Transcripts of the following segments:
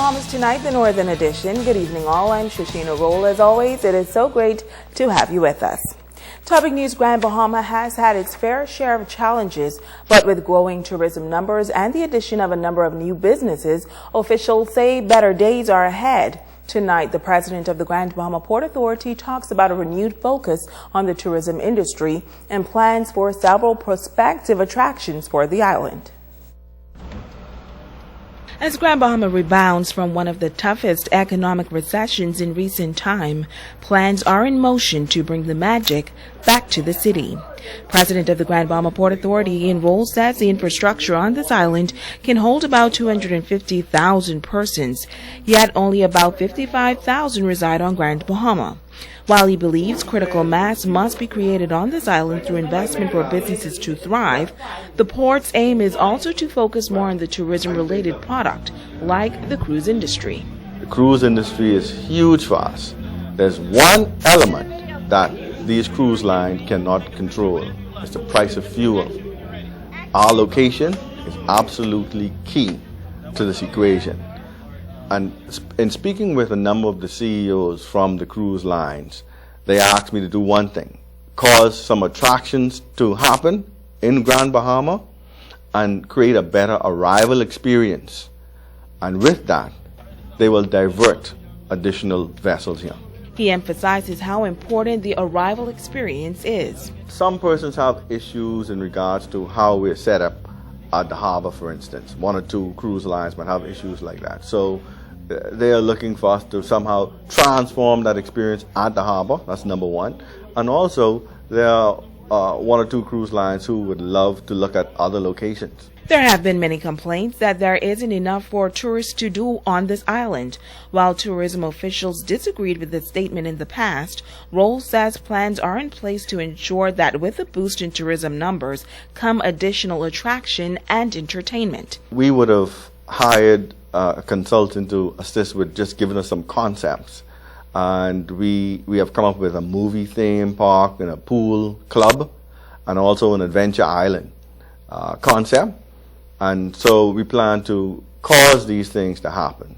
Bahamas Tonight, the Northern Edition. Good evening all, I'm Shasheena Rolle. As always, it is so great to have you with us. Topic News: Grand Bahama has had its fair share of challenges, but with growing tourism numbers and the addition of a number of new businesses, officials say better days are ahead. Tonight, the president of the Grand Bahama Port Authority talks about a renewed focus on the tourism industry and plans for several prospective attractions for the island. As Grand Bahama rebounds from one of the toughest economic recessions in recent time, plans are in motion to bring the magic back to the city. President of the Grand Bahama Port Authority in Rolle says the infrastructure on this island can hold about 250,000 persons, yet only about 55,000 reside on Grand Bahama. While he believes critical mass must be created on this island through investment for businesses to thrive, the port's aim is also to focus more on the tourism-related product, like the cruise industry. The cruise industry is huge for us. There's one element that these cruise lines cannot control. It's the price of fuel. Our location is absolutely key to this equation. And in speaking with a number of the CEOs from the cruise lines, they asked me to do one thing: cause some attractions to happen in Grand Bahama and create a better arrival experience. And with that, they will divert additional vessels here. He emphasizes how important the arrival experience is. Some persons have issues in regards to how we're set up at the harbor, for instance. One or two cruise lines might have issues like that. So they are looking for us to somehow transform that experience at the harbor. That's number one. And also, there are one or two cruise lines who would love to look at other locations. There have been many complaints that there isn't enough for tourists to do on this island. While tourism officials disagreed with the statement in the past, Rolle says plans are in place to ensure that with a boost in tourism numbers come additional attraction and entertainment. We would have hired a consultant to assist with just giving us some concepts. And we have come up with a movie theme park and a pool club and also an adventure island concept. And so we plan to cause these things to happen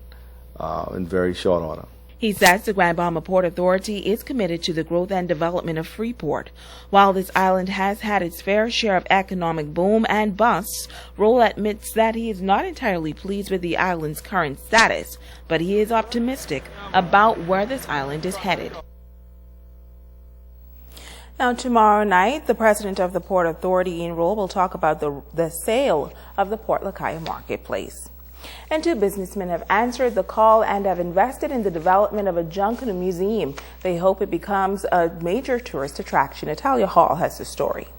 in very short order. He says the Grand Bahama Port Authority is committed to the growth and development of Freeport. While this island has had its fair share of economic boom and busts, Rolle admits that he is not entirely pleased with the island's current status, but he is optimistic about where this island is headed. Now, tomorrow night, the president of the Port Authority in Rolle will talk about the sale of the Port Lakaya Marketplace. And two businessmen have answered the call and have invested in the development of a Junkanoo museum. They hope it becomes a major tourist attraction. Natalia Hall has the story.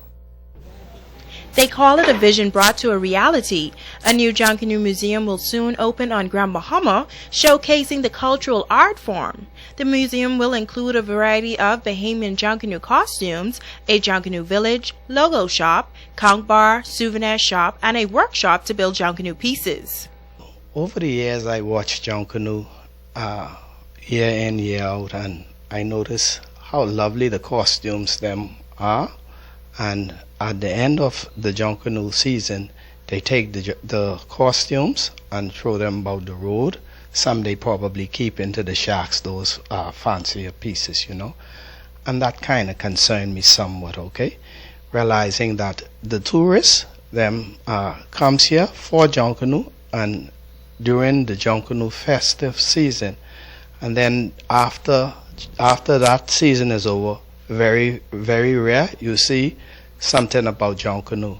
They call it a vision brought to a reality. A new Junkanoo museum will soon open on Grand Bahama, showcasing the cultural art form. The museum will include a variety of Bahamian Junkanoo costumes, a Junkanoo village, logo shop, conch bar, souvenir shop, and a workshop to build Junkanoo pieces. Over the years, I watched Junkanoo year in, year out, and I notice how lovely the costumes them are. And at the end of the Junkanoo season, they take the costumes and throw them about the road. Some they probably keep into the shacks, those fancier pieces, you know. And that kind of concerned me somewhat, okay? Realizing that the tourists, them comes here for Junkanoo and during the Junkanoo festive season, and then after that season is over, very, very rare you see something about Junkanoo.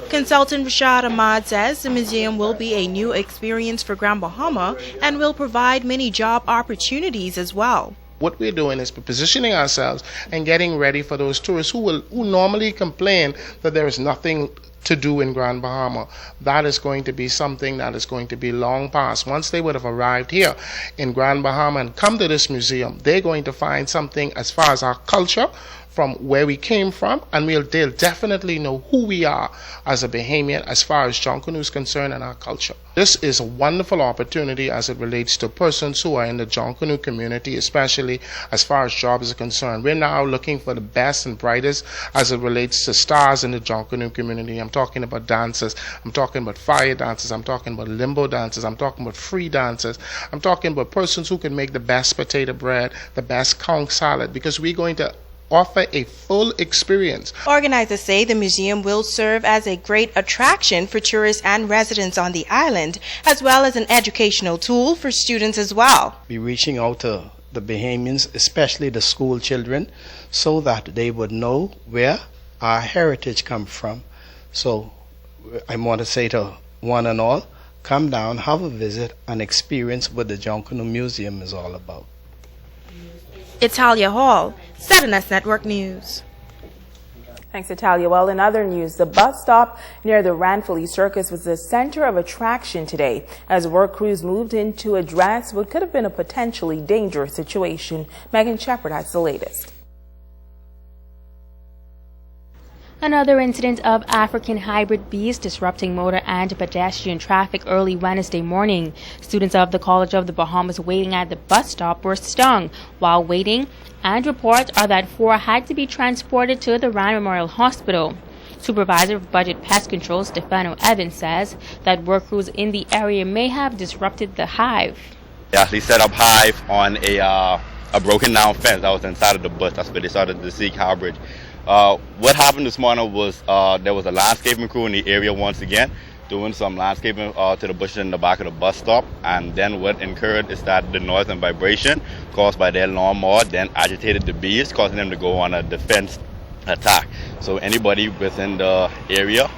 Consultant Rashad Ahmad says the museum will be a new experience for Grand Bahama and will provide many job opportunities as well. What we're doing is positioning ourselves and getting ready for those tourists who normally complain that there is nothing to do in Grand Bahama. That is going to be something that is going to be long past. Once they would have arrived here in Grand Bahama and come to this museum, they're going to find something as far as our culture from where we came from, and they'll definitely know who we are as a Bahamian as far as Joncunoo is concerned and our culture. This is a wonderful opportunity as it relates to persons who are in the Joncunoo community, especially as far as jobs are concerned. We're now looking for the best and brightest as it relates to stars in the Joncunoo community. I'm talking about dancers, I'm talking about fire dancers, I'm talking about limbo dancers, I'm talking about free dancers, I'm talking about persons who can make the best potato bread, the best conch salad, because we're going to offer a full experience. Organizers say the museum will serve as a great attraction for tourists and residents on the island, as well as an educational tool for students as well. We're reaching out to the Bahamians, especially the school children, so that they would know where our heritage comes from. So I want to say to one and all, come down, have a visit, and experience what the Joncunoo Museum is all about. Italia Hall, 7S Network News. Thanks, Italia. Well, in other news, the bus stop near the Ranfurly Circus was the center of attraction today as work crews moved in to address what could have been a potentially dangerous situation. Megan Shepard has the latest. Another incident of African hybrid bees disrupting motor and pedestrian traffic early Wednesday morning. Students of the College of the Bahamas waiting at the bus stop were stung while waiting, and reports are that 4 had to be transported to the Rand Memorial Hospital. Supervisor of Budget Pest Control Stefano Evans says that work crews in the area may have disrupted the hive. They actually set up hive on a broken down fence that was inside of the bus. That's where they started the Seek High Bridge. What happened this morning was there was a landscaping crew in the area once again doing some landscaping to the bushes in the back of the bus stop, and then what occurred is that the noise and vibration caused by their lawnmower then agitated the bees, causing them to go on a defense attack. So anybody within the area,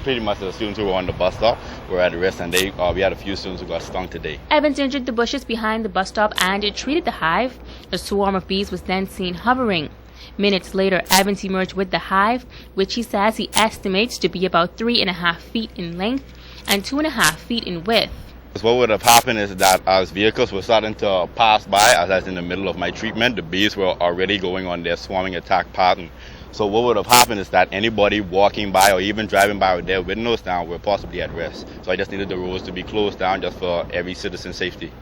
pretty much the students who were on the bus stop, were at risk, and we had a few students who got stung today. Evans injured the bushes behind the bus stop and it treated the hive. A swarm of bees was then seen hovering. Minutes later, Evans emerged with the hive, which he says he estimates to be about 3.5 feet in length and 2.5 feet in width. What would have happened is that as vehicles were starting to pass by, as I was in the middle of my treatment, the bees were already going on their swarming attack pattern. So what would have happened is that anybody walking by or even driving by with their windows down were possibly at risk. So I just needed the roads to be closed down just for every citizen's safety.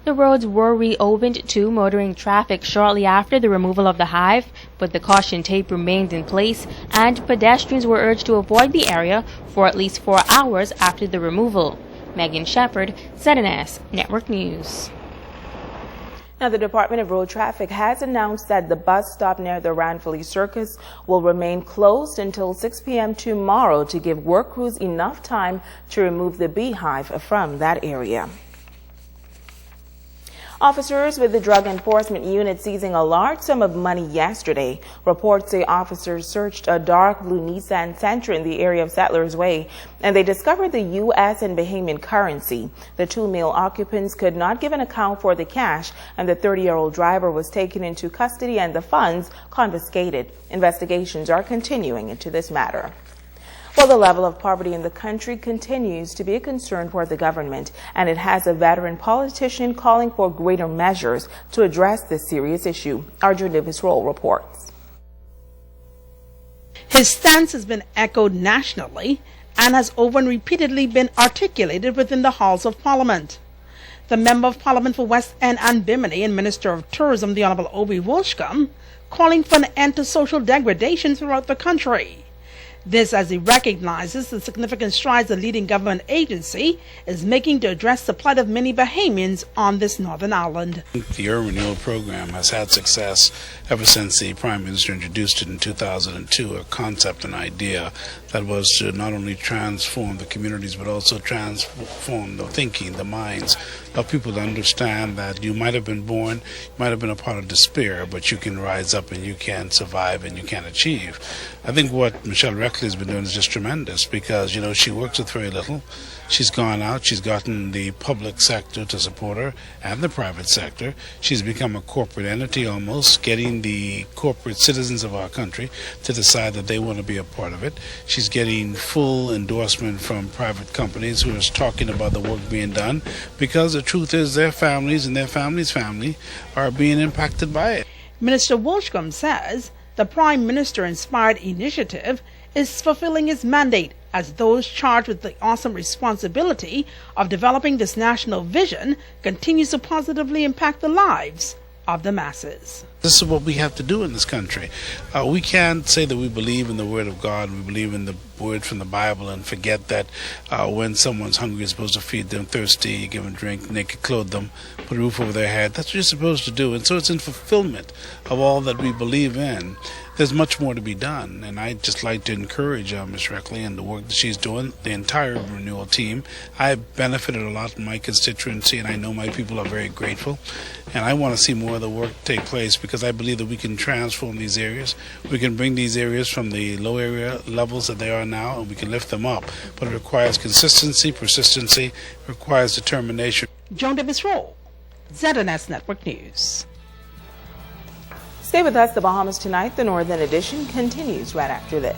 The roads were reopened to motoring traffic shortly after the removal of the hive, but the caution tape remained in place and pedestrians were urged to avoid the area for at least 4 hours after the removal. Megan Shepard, 7S Network News. Now, the Department of Road Traffic has announced that the bus stop near the Ranfurly Circus will remain closed until 6 p.m. tomorrow to give work crews enough time to remove the beehive from that area. Officers with the Drug Enforcement Unit seizing a large sum of money yesterday. Reports say officers searched a dark blue Nissan Sentra in the area of Settlers Way, and they discovered the U.S. and Bahamian currency. The 2 male occupants could not give an account for the cash, and the 30-year-old driver was taken into custody and the funds confiscated. Investigations are continuing into this matter. Well, the level of poverty in the country continues to be a concern for the government, and it has a veteran politician calling for greater measures to address this serious issue. Arjun Rolle reports. His stance has been echoed nationally and has over and repeatedly been articulated within the halls of Parliament. The Member of Parliament for West End and Bimini and Minister of Tourism, the Honourable Obi Wolshcombe, calling for an end to social degradation throughout the country. This as he recognizes the significant strides the leading government agency is making to address the plight of many Bahamians on this northern island. The Urban Renewal Program has had success ever since the Prime Minister introduced it in 2002, a concept, an idea that was to not only transform the communities but also transform the thinking, the minds of people to understand that you might have been born, you might have been a part of despair, but you can rise up and you can survive and you can achieve. I think what Michelle Reckley has been doing is just tremendous because, she works with very little. She's gone out, she's gotten the public sector to support her and the private sector. She's become a corporate entity almost, getting the corporate citizens of our country to decide that they want to be a part of it. She's getting full endorsement from private companies who are talking about the work being done because the truth is their families and their family's family are being impacted by it. Minister Wolshcombe says the Prime Minister-inspired initiative is fulfilling its mandate as those charged with the awesome responsibility of developing this national vision continues to positively impact the lives of the masses. This is what we have to do in this country. We can't say that we believe in the Word of God, we believe in the Word from the Bible, and forget that when someone's hungry, you're supposed to feed them, thirsty, you give them drink, naked, clothe them, put a roof over their head. That's what you're supposed to do. And so it's in fulfillment of all that we believe in. There's much more to be done, and I'd just like to encourage Ms. Reckley and the work that she's doing, the entire renewal team. I've benefited a lot in my constituency, and I know my people are very grateful, and I want to see more of the work take place because I believe that we can transform these areas. We can bring these areas from the low area levels that they are now, and we can lift them up, but it requires consistency, persistency, it requires determination. Joan Davis Rolle, ZNS Network News. Stay with us. The Bahamas Tonight, the Northern Edition, continues right after this.